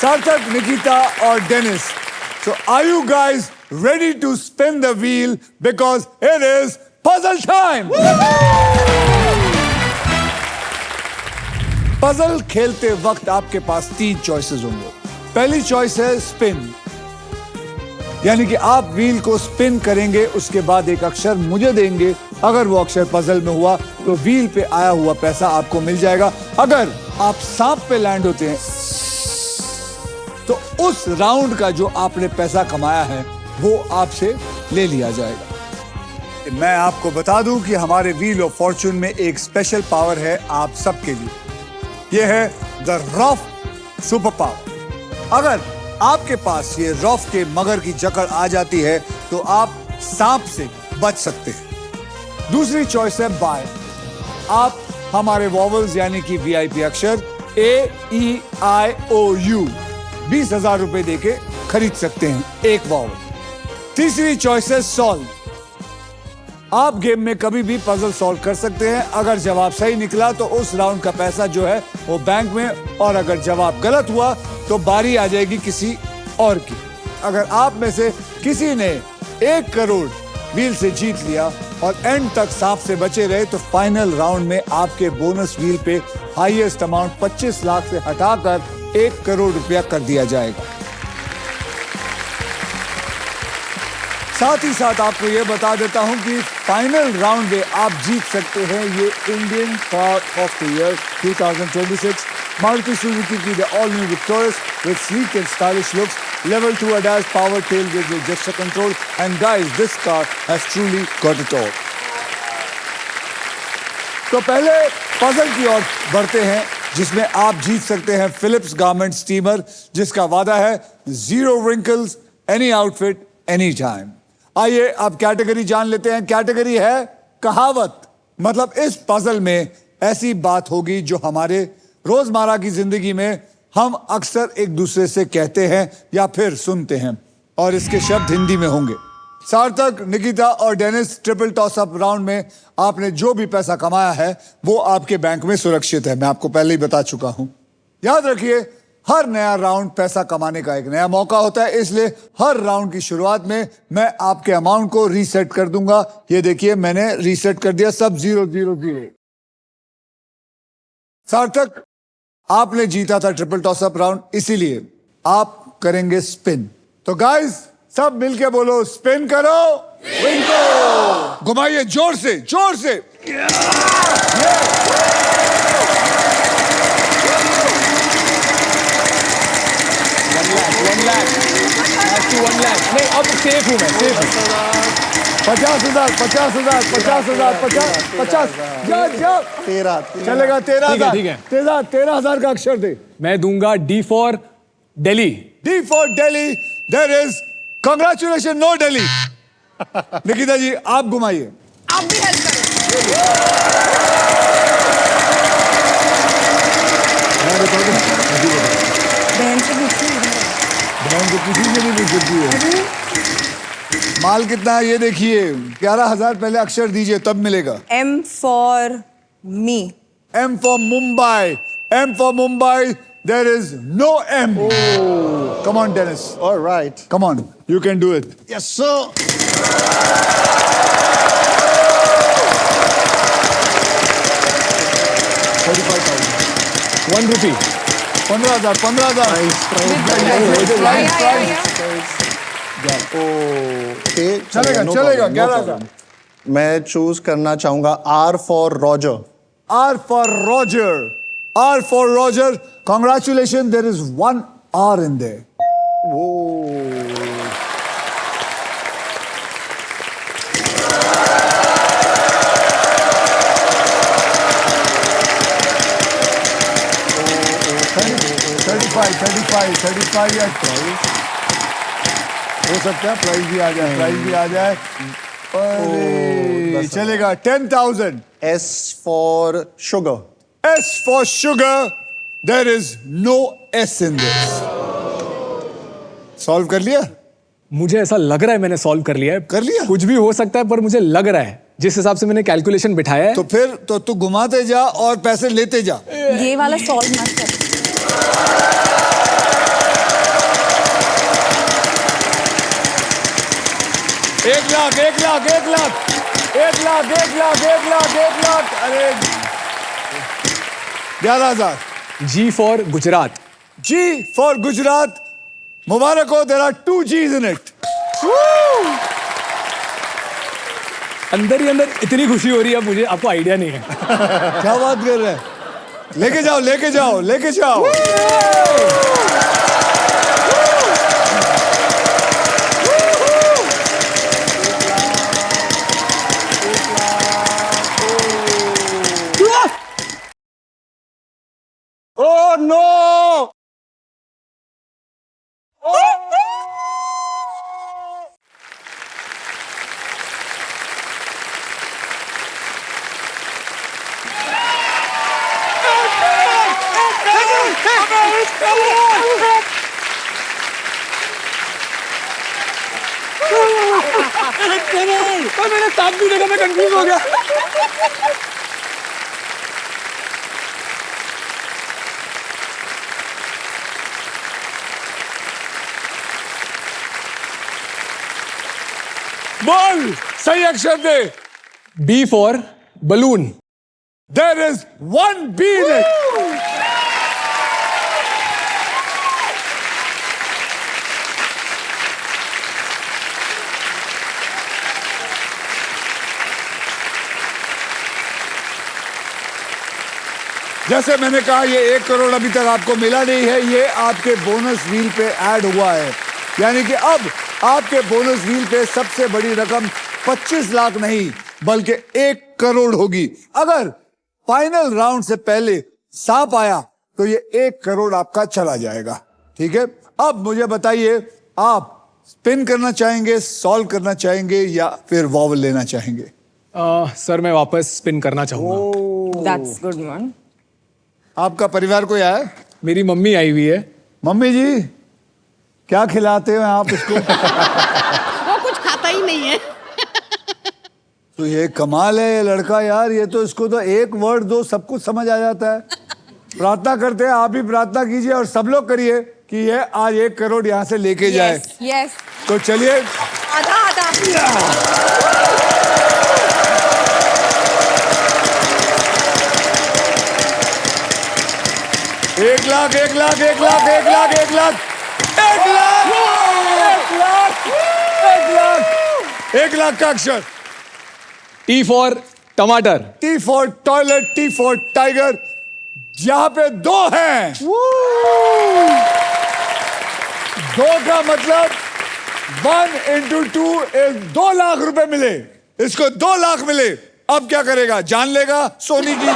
Sarthak, Nikita or Dennis. So are you guys ready to spin the wheel because it is puzzle time? Puzzle खेलते वक्त आपके पास 3 choices होंगे। पहली choice है spin, यानी कि आप व्हील को स्पिन करेंगे, उसके बाद एक अक्षर मुझे देंगे। अगर वो अक्षर पजल में हुआ तो व्हील पे आया हुआ पैसा आपको मिल जाएगा। अगर आप सांप पे लैंड होते हैं तो उस राउंड का जो आपने पैसा कमाया है वो आपसे ले लिया जाएगा। मैं आपको बता दूं कि हमारे व्हील ऑफ फॉर्चून में एक स्पेशल पावर है आप सबके लिए। ये है द रॉफ सुपर पावर। अगर आपके पास ये रॉफ के मगर की जकड़ आ जाती है तो आप सांप से बच सकते हैं। दूसरी चॉइस है बाय। आप हमारे वॉवल्स यानी कि वीआईपी अक्षर AEIOU 20,000 रुपए देके खरीद सकते हैं एक वॉवल। तीसरी चॉइस है सॉल्व। आप गेम में कभी भी पजल सॉल्व कर सकते हैं। अगर जवाब सही निकला तो उस राउंड का पैसा जो है वो बैंक में, और अगर जवाब गलत हुआ तो बारी आ जाएगी किसी और की। अगर आप में से किसी ने 1 करोड़ व्हील से जीत लिया और एंड तक सांप से बचे रहे तो फाइनल राउंड में आपके बोनस व्हील पे हाईएस्ट अमाउंट 25 लाख से हटाकर 1 करोड़ रुपया कर दिया जाएगा। साथ ही साथ आपको यह बता देता हूं कि फाइनल राउंड में आप जीत सकते हैं ये Indian car of the year 2026 Maruti Suzuki की the all new Victoris with sleek and stylish looks, level 2 ADAS power tailgate with gesture control, and guys, this car has truly got it all. तो पहले puzzle की ओर बढ़ते हैं जिसमें आप जीत सकते हैं फिलिप्स गारमेंट स्टीमर, जिसका वादा है 0 wrinkles, any outfit, any time। आइए अब कैटेगरी जान लेते हैं। कैटेगरी है कहावत। मतलब इस पजल में ऐसी बात होगी जो हमारे रोजमर्रा की जिंदगी में हम अक्सर एक दूसरे से कहते हैं या फिर सुनते हैं, और इसके शब्द हिंदी में होंगे। सार्थक, निकिता और Dennis, triple toss up round में आपने जो भी पैसा कमाया है वो आपके बैंक में सुरक्षित है। मैं आपको पहले ही बता चुका हूं। याद रखिए, हर नया राउंड पैसा कमाने का एक नया मौका होता है, इसलिए हर राउंड की शुरुआत में मैं आपके अमाउंट को रीसेट कर दूंगा। ये देखिए, मैंने रीसेट कर दिया, सब 0 0 0। सार्थक, आपने जीता था ट्रिपल टॉस अप राउंड, इसीलिए आप करेंगे स्पिन। तो गाइस, सब मिलके बोलो, स्पिन करो, विन करो। घुमाइए जोर से, जोर से। $1 लाख। नहीं, अब सेफ हूं मैं, सेफ हूं। 50,000, 50,000, 50,000, 50, जा 13 चलेगा। 13,000, ठीक है। 13,000 का अक्षर दे। मैं दूंगा D for Delhi. D for Delhi, there is congratulations, no Delhi। Nikita ji, आप घुमाइए। आप भी हेल्प करो। बहन से पूछिए। बहन को किसी से नहीं पूछ सकती है। माल कितना है ये देखिए। 11,000 पहले अक्षर दीजिए, तब मिलेगा। M for me। M for Mumbai, M for Mumbai, there is no M। Come on, Dennis। All right, Come on, you can do it। yes sir। 35,000। 1 rupee. 15,000, 15,000। Okay, चलेगा, चलेगा। 11,000। मैं चूज करना चाहूंगा R for Roger। R for Roger, R for Roger। Congratulations, there is 1 R in there। $35 या price हो सकता है, price भी आ जाए, प्राइस भी आ जाए। अरे चलेगा। 10,000। S for Sugar। S for Sugar, there is no S in this। Solve कर लिया? मुझे ऐसा लग रहा है मैंने सॉल्व कर लिया है। कर लिया? कुछ भी हो सकता है, पर मुझे लग रहा है जिस हिसाब से मैंने कैलकुलेशन बिठाया है। तो फिर तो तू घुमाते जा और पैसे लेते जा। ये वाला सॉल्व मत कर। 1 लाख 1 लाख 1 लाख 1 लाख 1 लाख 1 लाख 1 लाख अरे 11,000 G for Gujarat. G for Gujarat. Mubarak ho, there are 2 G's in it. अंदर ही अंदर इतनी खुशी हो रही है मुझे, आपको आइडिया नहीं है. क्या बात कर रहे हैं? लेके जाओ लेके जाओ लेके जाओ. Oh no! मैंने साथ भी देखा, मैं कंफ्यूज हो गया. बोल सही अक्षर दे. B for balloon. There is 1 B in it. जैसे मैंने कहा ये 1 करोड़ अभी तक आपको मिला नहीं है, ये आपके बोनस व्हील पे ऐड हुआ है. यानी कि अब आपके बोनस व्हील पे सबसे बड़ी रकम 25 लाख नहीं बल्कि 1 करोड़ होगी. अगर फाइनल राउंड से पहले सांप आया तो ये 1 करोड़ आपका चला जाएगा. ठीक है, अब मुझे बताइए आप स्पिन करना चाहेंगे, सॉल्व करना चाहेंगे या फिर वॉवल लेना चाहेंगे? सर मैं वापस स्पिन करना चाहूंगा. That's good one. आपका परिवार कोई आया? मेरी मम्मी आई हुई है. मम्मी जी क्या खिलाते हो आप इसको? वो कुछ खाता ही नहीं है. तो ये कमाल है ये लड़का यार, ये तो इसको तो एक वर्ड दो सब कुछ समझ आ जाता है. प्रार्थना करते हैं, आप भी प्रार्थना कीजिए और सब लोग करिए कि ये आज 1 करोड़ यहाँ से लेके जाए. Yes, yes. तो चलिए आधा आधा. 1 लाख 1 लाख 1 लाख 1 लाख 1 लाख 1 लाख 1 लाख 1 लाख 1 लाख का अक्षर. T for टमाटर. T for toilet, T for tiger. यहां पे 2 हैं. 2 का मतलब 1 into 2 is 2 लाख रुपए मिले. इसको 2 लाख मिले. अब क्या करेगा? जान लेगा सोनी की.